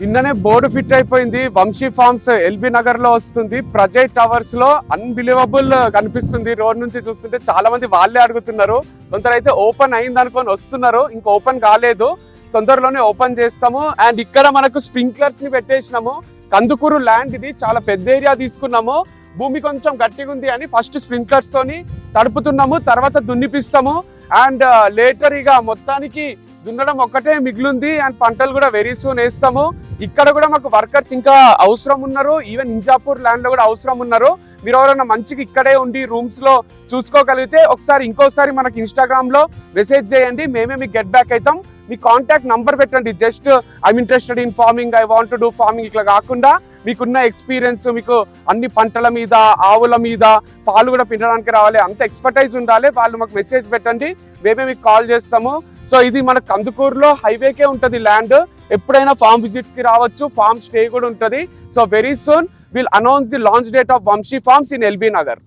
నిన్ననే board fit అయిపోయింది. Vamsi forms LB Nagar లో వస్తుంది. ప్రజయ్ టవర్స్ లో అన్బిలీవబుల్ కనిపిస్తుంది. రోడ్ నుంచి చూస్తుంటే చాలా మంది వాళ్ళే అడుగుతున్నారు. కొందరైతే ఓపెన్ అయింది అనుకొని వస్తున్నారు, ఇంకా ఓపెన్ కాలేదు, తొందరలోనే ఓపెన్ చేస్తాము. అండ్ ఇక్కడ మనకు స్ప్రింక్లర్స్ ని పెట్టేసినాము. కందుకూరు ల్యాండ్ ఇది, చాలా పెద్ద ఏరియా తీసుకున్నాము. భూమి కొంచెం గట్టిగా ఉంది అని ఫస్ట్ స్ప్రింక్లర్స్ తోని తడుపుతున్నాము, తర్వాత దున్నిపిస్తాము. అండ్ లేటర్ ఇక మొత్తానికి దున్నడం ఒక్కటే మిగిలింది. అండ్ పంటలు కూడా వెరీ సూన్ వేస్తాము. ఇక్కడ కూడా మాకు వర్కర్స్ ఇంకా అవసరం ఉన్నారు. ఈవెన్ ఇంజాపూర్ ల్యాండ్ లో కూడా అవసరం ఉన్నారు. మీరు ఎవరైనా మంచిగా ఇక్కడే ఉండి రూమ్స్ లో చూసుకోగలిగితే ఒకసారి ఇంకోసారి మనకి ఇన్స్టాగ్రామ్ లో మెసేజ్ చేయండి, మేమే మీకు గెట్ బ్యాక్ అవుతాం. మీ కాంటాక్ట్ నంబర్ పెట్టండి. Just I'm interested in farming, I want to do farming ఇట్లా కాకుండా మీకున్న ఎక్స్పీరియన్స్, మీకు అన్ని పంటల మీద, ఆవుల మీద, పాలు కూడా పిండడానికి రావాలి, అంత ఎక్స్పర్టైజ్ ఉండాలి. వాళ్ళు మాకు మెసేజ్ పెట్టండి, మేమే మీకు కాల్ చేస్తాము. సో ఇది మన కందుకూరులో హైవేకే ఉంటుంది ల్యాండ్. ఎప్పుడైనా ఫార్మ్ విజిట్స్ కి రావచ్చు, ఫార్మ్ స్టే కూడా ఉంటుంది. So very soon will announce the launch date of Vamshi farms in LB Nagar.